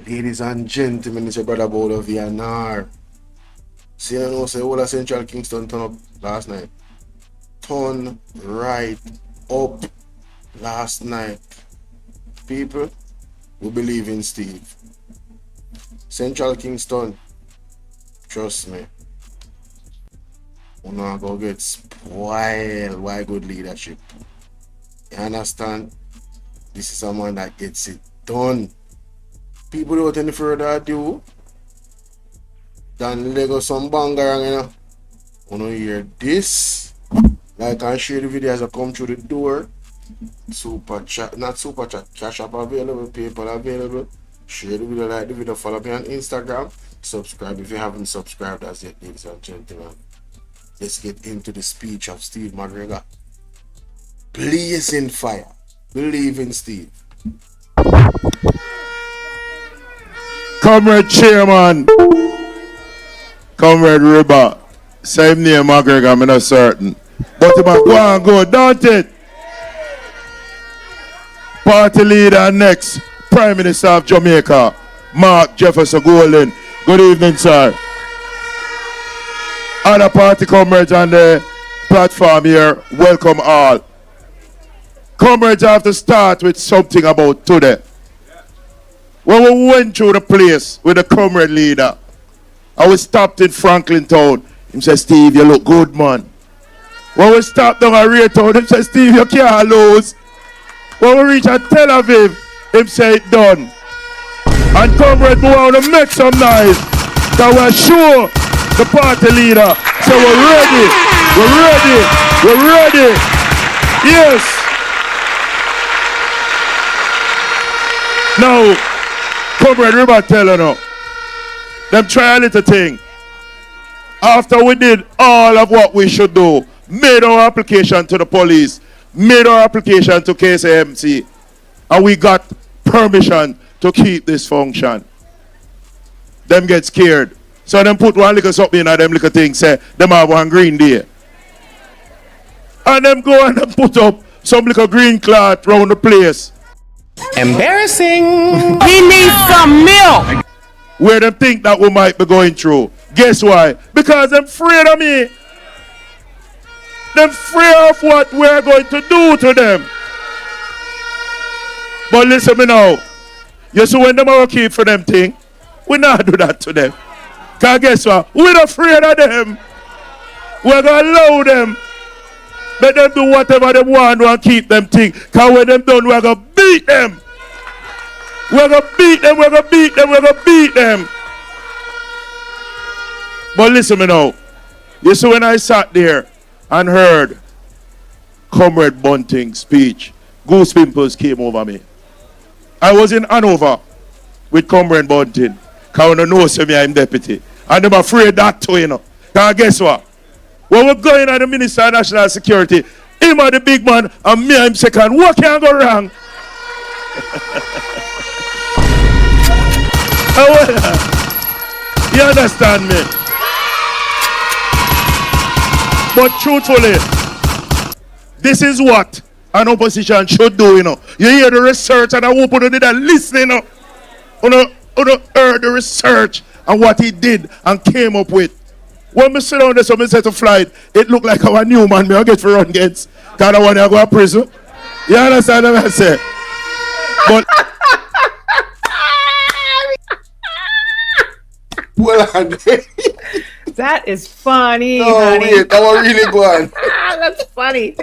Ladies and gentlemen, it's your brother Bolo VNR. See, you know, say all of Central Kingston turn up last night. Turn right up last night. People, we believe in Steve. Central Kingston, trust me, we're not gonna get spoiled by good leadership. You understand? This is someone that gets it done. People without any further ado than LEGGO some banger, you know. Wanna hear this? Like and share the video as I come through the door. Super chat, not super chat, cash app available, PayPal available. Share the video, like the video, follow me on Instagram. Subscribe if you haven't subscribed as yet, ladies and gentlemen. Let's get into the speech of Steve McGregor. Blazing fire. Believe in Steve. Comrade Chairman, Comrade River, same name McGregor, I'm not certain. But if I go and go, don't it? Party leader next, Prime Minister of Jamaica, Mark Jefferson Golden. Good evening, sir. Other party comrades on the platform here, welcome all. Comrades, I have to start with something about today. When we went through the place with the comrade leader, and we stopped in Franklin Town, he said, Steve, you look good, man. When we stopped down at Ray Town, he said, Steve, you can't lose. When we reach at Tel Aviv, he said, it done. And comrade, we want to make some noise. That we're sure the party leader. So we're ready. We're ready. We're ready. Yes. Now, comrade River telling you, them try a little thing. After we did all of what we should do, made our application to the police, made our application to KCMC, and we got permission to keep this function. Them get scared. So them put one little something in them little thing, say, them have one green day. And them go and them put up some little green cloth around the place. Embarrassing. He needs some milk. Where them think that we might be going through. Guess why? Because them afraid of me. Them afraid of what we're going to do to them. But listen me now. You see when them are keep for them thing, we not do that to them. Because guess what? We're not afraid of them. We're going to allow them. Let them do whatever they want and keep them thing. Because when them done, we're going to beat them. We're going to beat them, we're going to beat them, we're going to beat them. But listen me now. You see when I sat there and heard Comrade Bunting's speech, goose pimples came over me. I was in Hanover with Comrade Bunting. Because I know me I'm deputy. And I'm afraid that too, you know. Because guess what? When we're going at the Minister of National Security, him are the big man and me I'm second. What can go wrong? You understand me? But truthfully, this is what an opposition should do, you know. You hear the research and I hope you did that listening, you know. You heard the research and what he did and came up with. When we sit down there, so we set to flight, it looked like our new man, I get for run against. Because I want to go to prison. You understand what I say? But Well, that is funny, no, honey. wait, that was really good. That's funny.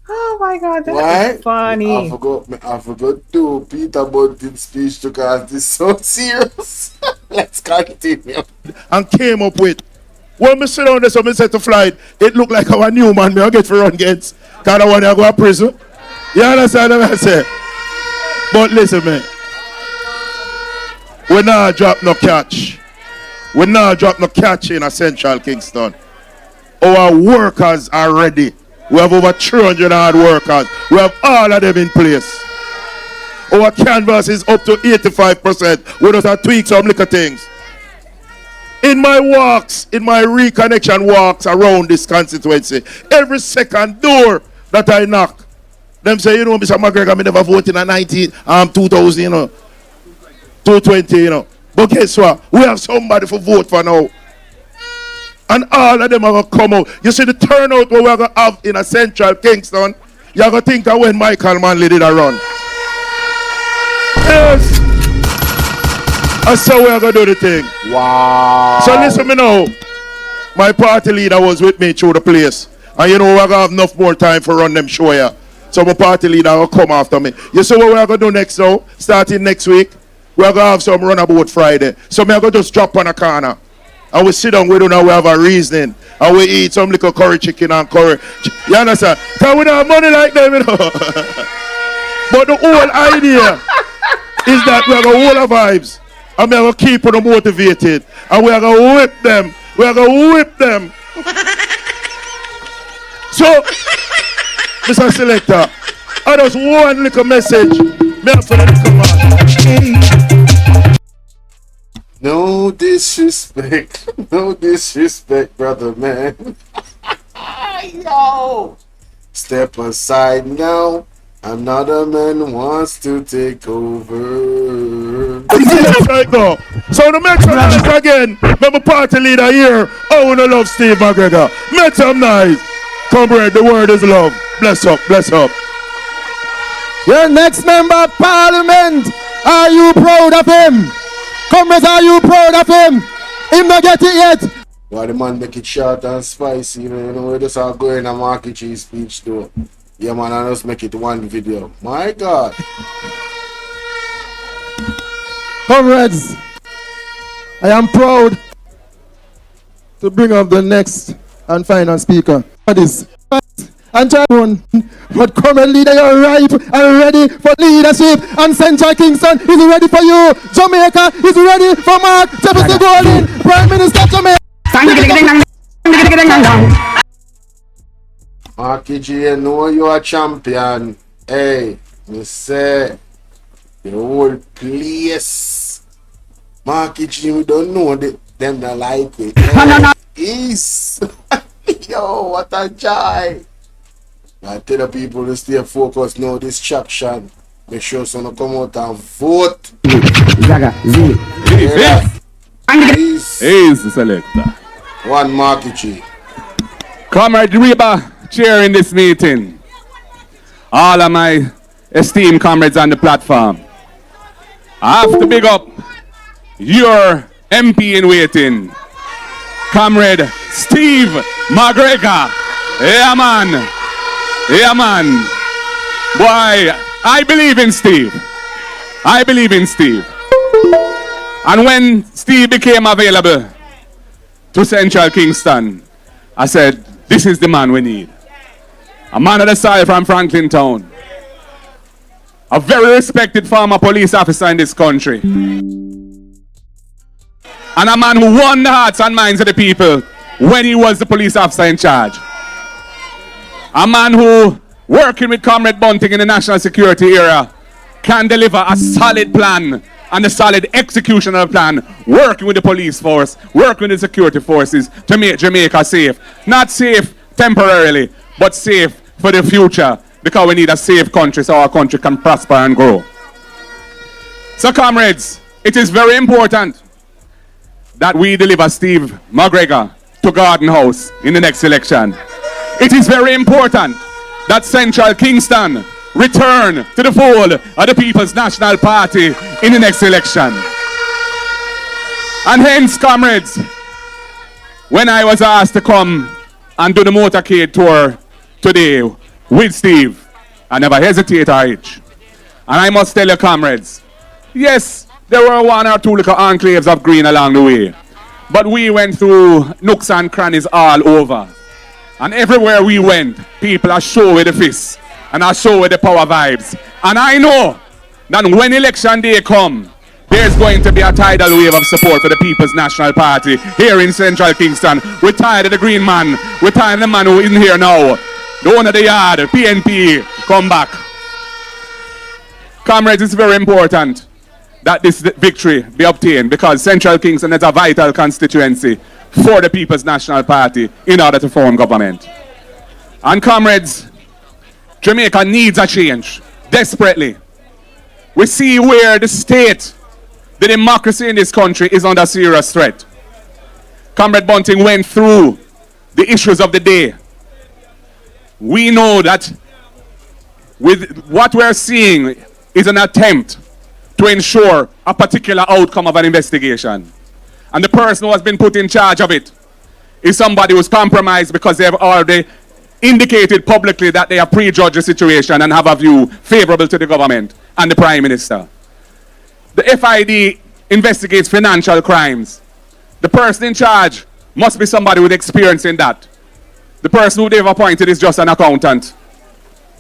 Oh my God, that Why? is funny. I forgot to Peter Bunting's speech because this is so serious. Let's continue. and came up with. When we sit down there, so we set to flight, it looked like our new man, I get for run against. Because I want to go to prison. You understand what I say? But listen, man. We not drop no catch. We not drop no catch in a Central Kingston. Our workers are ready. We have over 300 hard workers. We have all of them in place. Our canvas is up to 85%. We just have tweak some little things. In my walks, in my reconnection walks around this constituency, every second door that I knock, them say, you know, Mr. McGregor, I never voted in 2000, you know. 220, you know. But guess what? We have somebody for vote for now. And all of them are going to come out. You see the turnout what we're going to have in a central Kingston? You're going to think of when Michael Manley did a run. Yes. That's how we're going to do the thing. Wow. So listen me now. My party leader was with me through the place. And you know we're going to have enough more time for run them show here. So my party leader will come after me. You see what we're going to do next now? Starting next week, we're going to have some runabout Friday. So we're going to just drop on a corner. And we sit down, we don't know, we have a reasoning. And we eat some little curry chicken and curry. You understand? Because we don't have money like them, you know. But the whole idea is that we are going to hold our vibes. And we are going to keep them motivated. And we are going to whip them. We are going to whip them. So, Mr. Selector, I just one little message. Me have for the little man. No disrespect. No disrespect, brother, man. Yo! Step aside now. Another man wants to take over. Right now. So to make some noise again, remember party leader here. I wanna love Steve McGregor. Make some noise. Comrade, the word is love. Bless up, bless up. Your next member of parliament, are you proud of him? Comrades, are you proud of him? Him not get it yet. Why the man make it short and spicy, man? You know, we just are going a market cheese speech too. Yeah, man, I just make it one video. My God. Comrades, I am proud to bring up the next and final speaker. For this. And John, but current leader, you're ripe and ready for leadership. And Central Kingston is ready for you. Jamaica is ready for Mark Jefferson Golden, Prime Minister Jamaica. Marky G, you know you're a champion. Hey, me say, the whole place. Marky G, we don't know them that like it. Hey, is. Yo, what a joy. I tell the people to stay focused, no distraction. Make sure someone come out and vote. Zaga, Z. Yeah. He's the selector. One Marky G. Comrade Reba chairing this meeting. All of my esteemed comrades on the platform. I have to big up your MP in waiting, Comrade Steve McGregor. Yeah, man. Yeah, man. Boy, I believe in Steve. I believe in Steve. And when Steve became available to Central Kingston, I said, this is the man we need. A man of the soil from Franklin Town. A very respected former police officer in this country. And a man who won the hearts and minds of the people when he was the police officer in charge. A man who, working with Comrade Bunting in the national security era, can deliver a solid plan and a solid execution of the plan, working with the police force, working with the security forces to make Jamaica safe. Not safe temporarily, but safe for the future, because we need a safe country so our country can prosper and grow. So comrades, it is very important that we deliver Steve McGregor to Garden House in the next election. It is very important that Central Kingston return to the fold of the People's National Party in the next election. And hence, comrades, when I was asked to come and do the motorcade tour today with Steve, I never hesitate or itch. And I must tell you, comrades, yes, there were one or two little enclaves of green along the way, but we went through nooks and crannies all over. And everywhere we went, people are show with the fists and are show with the power vibes. And I know that when election day come, there's going to be a tidal wave of support for the People's National Party here in Central Kingston. We're tired of the green man. We're tired of the man who isn't here now. The owner of the yard, PNP, come back. Comrades, it's very important that this victory be obtained because Central Kingston is a vital constituency for the People's National Party in order to form government. And comrades, Jamaica needs a change, desperately. We see where the state The democracy in this country is under serious threat. Comrade Bunting went through the issues of the day. We know that with what we're seeing is an attempt to ensure a particular outcome of an investigation. And the person who has been put in charge of it is somebody who's compromised because they have already indicated publicly that they have prejudged the situation and have a view favorable to the government and the Prime Minister. The FID investigates financial crimes. The person in charge must be somebody with experience in that. The person who they've appointed is just an accountant,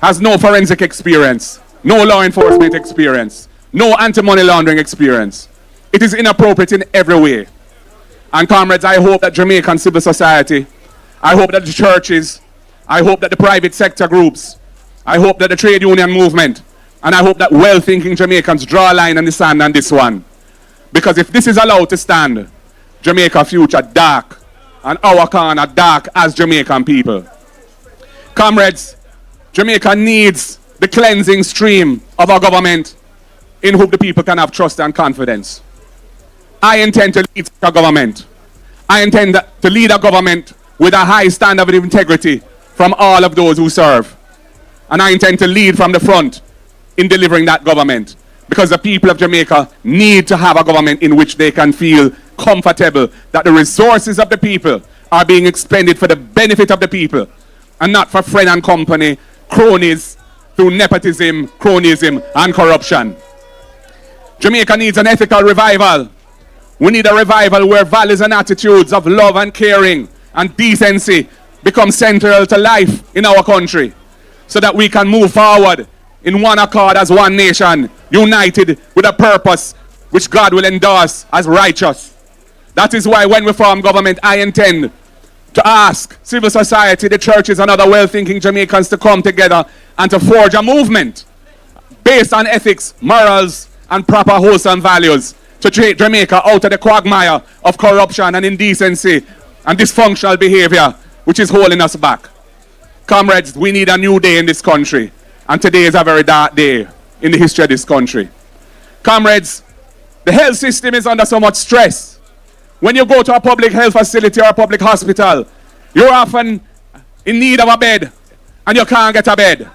has no forensic experience, no law enforcement experience, no anti-money laundering experience. It is inappropriate in every way. And comrades, I hope that Jamaican civil society, I hope that the churches, I hope that the private sector groups, I hope that the trade union movement, and I hope that well-thinking Jamaicans draw a line in the sand on this one. Because if this is allowed to stand, Jamaica future dark, and our corner dark as Jamaican people. Comrades, Jamaica needs the cleansing stream of our government in whom the people can have trust and confidence. I intend to lead a government. I intend to lead a government with a high standard of integrity from all of those who serve. And I intend to lead from the front in delivering that government. Because the people of Jamaica need to have a government in which they can feel comfortable that the resources of the people are being expended for the benefit of the people and not for friend and company, cronies, through nepotism, cronyism, and corruption. Jamaica needs an ethical revival. We need a revival where values and attitudes of love and caring and decency become central to life in our country so that we can move forward in one accord as one nation, united with a purpose which God will endorse as righteous. That is why when we form government, I intend to ask civil society, the churches and other well-thinking Jamaicans to come together and to forge a movement based on ethics, morals, and proper wholesome values to take Jamaica out of the quagmire of corruption and indecency and dysfunctional behavior which is holding us back. Comrades, we need a new day in this country, and today is a very dark day in the history of this country. Comrades, the health system is under so much stress. When you go to a public health facility or a public hospital, you're often in need of a bed and you can't get a bed.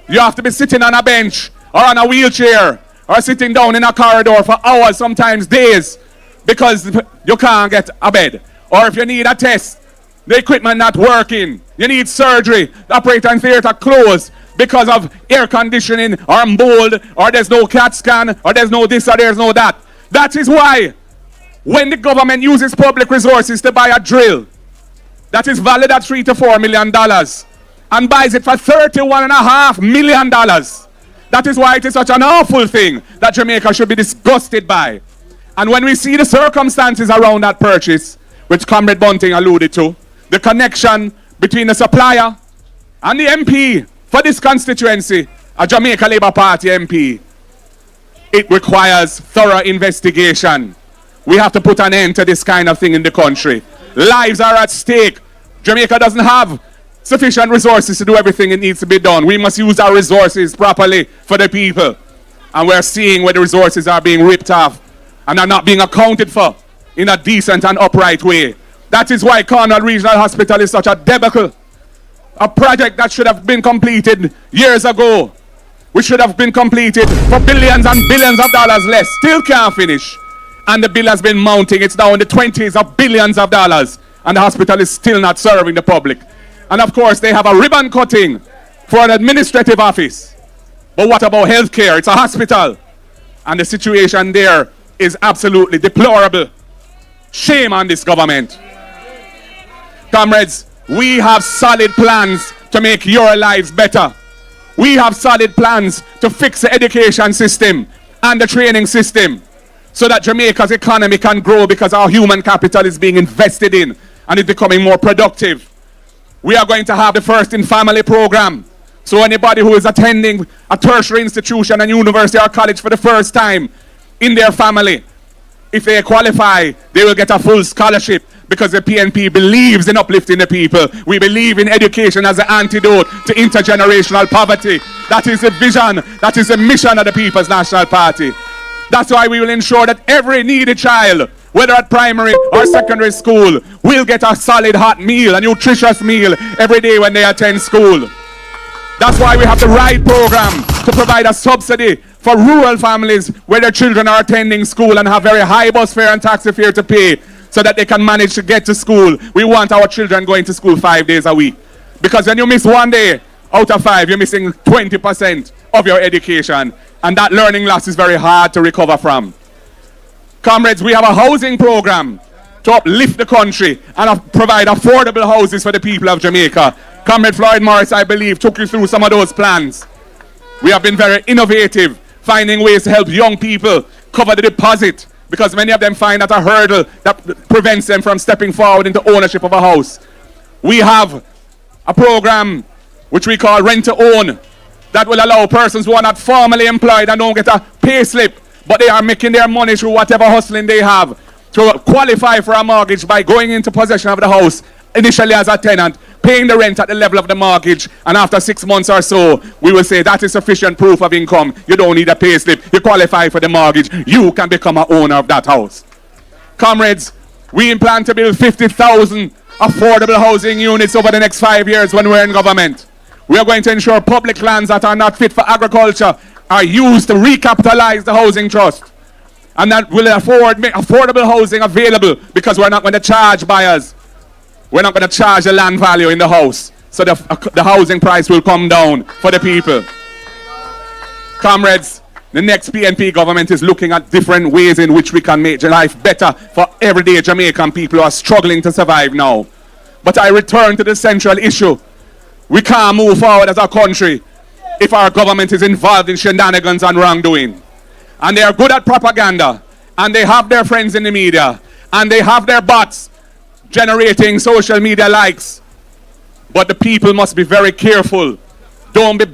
You have to be sitting on a bench or on a wheelchair or sitting down in a corridor for hours, sometimes days, because you can't get a bed. Or if you need a test, the equipment not working, you need surgery, the operating theater closed because of air conditioning or mold, or there's no CAT scan, or there's no this or there's no that. That is why when the government uses public resources to buy a drill that is valued at $3 to $4 million and buys it for $31.5 million, that is why it is such an awful thing that Jamaica should be disgusted by. And when we see the circumstances around that purchase, which Comrade Bunting alluded to, the connection between the supplier and the MP for this constituency, a Jamaica Labour Party MP, it requires thorough investigation. We have to put an end to this kind of thing in the country. Lives are at stake. Jamaica doesn't have sufficient resources to do everything it needs to be done. We must use our resources properly for the people. And we're seeing where the resources are being ripped off and are not being accounted for in a decent and upright way. That is why Cornwall Regional Hospital is such a debacle. A project that should have been completed years ago, which should have been completed for billions and billions of dollars less, still can't finish. And the bill has been mounting. It's now in the 20s of billions of dollars. And the hospital is still not serving the public. And of course, they have a ribbon cutting for an administrative office. But what about healthcare? It's a hospital. And the situation there is absolutely deplorable. Shame on this government. Comrades, we have solid plans to make your lives better. We have solid plans to fix the education system and the training system so that Jamaica's economy can grow because our human capital is being invested in and is becoming more productive. We are going to have the First in Family program. So anybody who is attending a tertiary institution and university or college for the first time in their family, if they qualify, they will get a full scholarship because the PNP believes in uplifting the people. We believe in education as an antidote to intergenerational poverty. That is the vision, that is the mission of the People's National Party. That's why we will ensure that every needy child, whether at primary or secondary school, will get a solid hot meal, a nutritious meal every day when they attend school. That's why we have the right program to provide a subsidy for rural families where their children are attending school and have very high bus fare and taxi fare to pay so that they can manage to get to school. We want our children going to school 5 days a week. Because when you miss 1 day out of 5, you're missing 20% of your education. And that learning loss is very hard to recover from. Comrades, we have a housing program to uplift the country and provide affordable houses for the people of Jamaica. Comrade Floyd Morris, I believe, took you through some of those plans. We have been very innovative, finding ways to help young people cover the deposit, because many of them find that a hurdle that prevents them from stepping forward into ownership of a house. We have a program which we call Rent to Own that will allow persons who are not formally employed and don't get a pay slip, but they are making their money through whatever hustling they have, to qualify for a mortgage by going into possession of the house initially as a tenant, paying the rent at the level of the mortgage, and after 6 months or so, we will say that is sufficient proof of income. You don't need a pay slip. You qualify for the mortgage. You can become an owner of that house. Comrades, we plan to build 50,000 affordable housing units over the next 5 years when we're in government. We are going to ensure public lands that are not fit for agriculture are used to recapitalize the housing trust. And that will make affordable housing available, because we're not going to charge buyers. We're not going to charge the land value in the house. So the housing price will come down for the people. Comrades, the next PNP government is looking at different ways in which we can make life better for everyday Jamaican people who are struggling to survive now. But I return to the central issue. We can't move forward as a country if our government is involved in shenanigans and wrongdoing. And they are good at propaganda, and they have their friends in the media, and they have their bots generating social media likes. But the people must be very careful. Don't be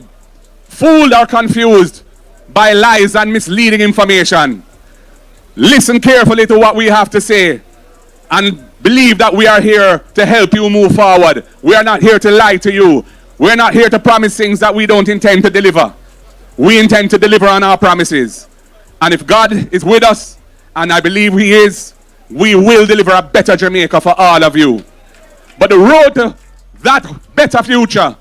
fooled or confused by lies and misleading information. Listen carefully to what we have to say and believe that we are here to help you move forward. We are not here to lie to you. We're not here to promise things that we don't intend to deliver. We intend to deliver on our promises. And if God is with us, and I believe He is, we will deliver a better Jamaica for all of you. But the road to that better future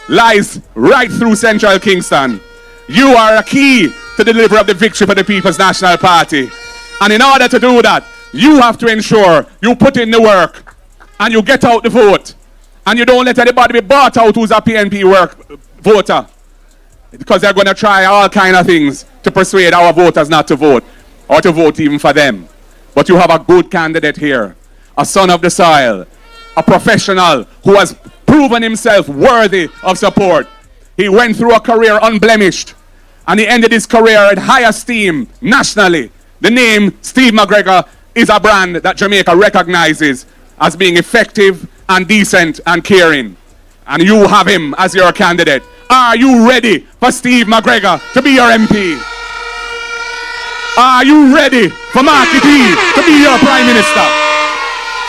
lies right through Central Kingston. You are a key to the delivery of the victory for the People's National Party. And in order to do that, you have to ensure you put in the work and you get out the vote. And you don't let anybody be bought out who's a PNP voter. Because they're going to try all kind of things to persuade our voters not to vote, or to vote even for them. But you have a good candidate here, a son of the soil, a professional who has proven himself worthy of support. He went through a career unblemished, and he ended his career in high esteem nationally. The name Steve McGregor is a brand that Jamaica recognizes as being effective and decent and caring. And you have him as your candidate. Are you ready for Steve McGregor to be your MP? Are you ready for Marky D to be your Prime Minister?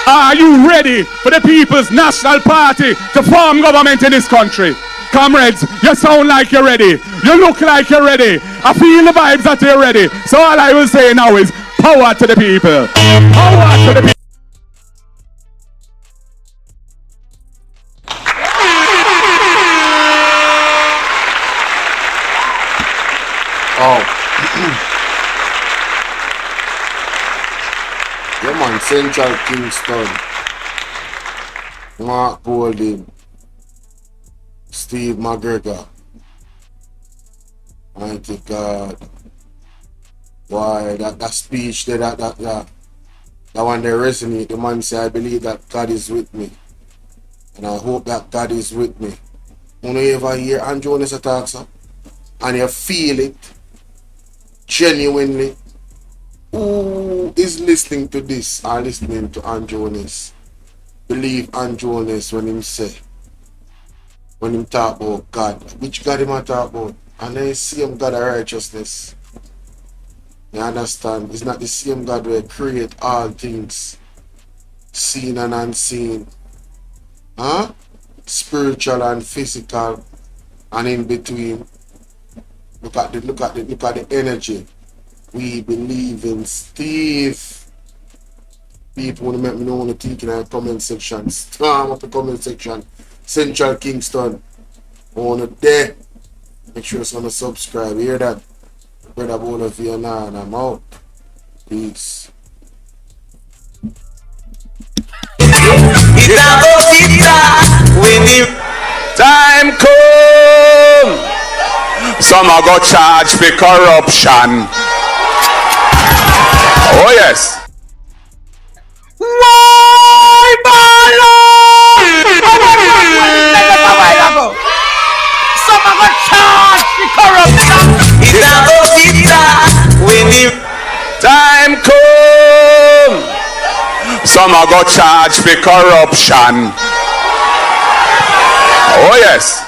Are you ready for the People's National Party to form government in this country? Comrades, you sound like you're ready. You look like you're ready. I feel the vibes that you're ready. So all I will say now is power to the people. Power to the people. Yeah, man, Central Kingston. Mark Golding. Steve McGregor. Mighty God. Why, that speech there, that one they resonate. The man say, I believe that God is with me. And I hope that God is with me. When you ever hear Andrew Jones talk, sir, and you feel it genuinely, who is listening to this or listening to Andrew Jones? Believe Andrew Jones when him talk about God. Which God him a talk about? And then same God of righteousness. You understand? It's not the same God who create all things, seen and unseen. Huh? Spiritual and physical and in between. Look at the energy. We believe in Steve. People want to make me know what you think in the comment section. Storm up the comment section. Central Kingston. On the day. Make sure you subscribe. Hear that? Brother Bolo VNR and I'm out. Peace. Time come. Some are got charged for corruption. Oh yes. Why, Bolo? Some of us charge the corruption. Time come. Some are got charged for corruption. Oh yes.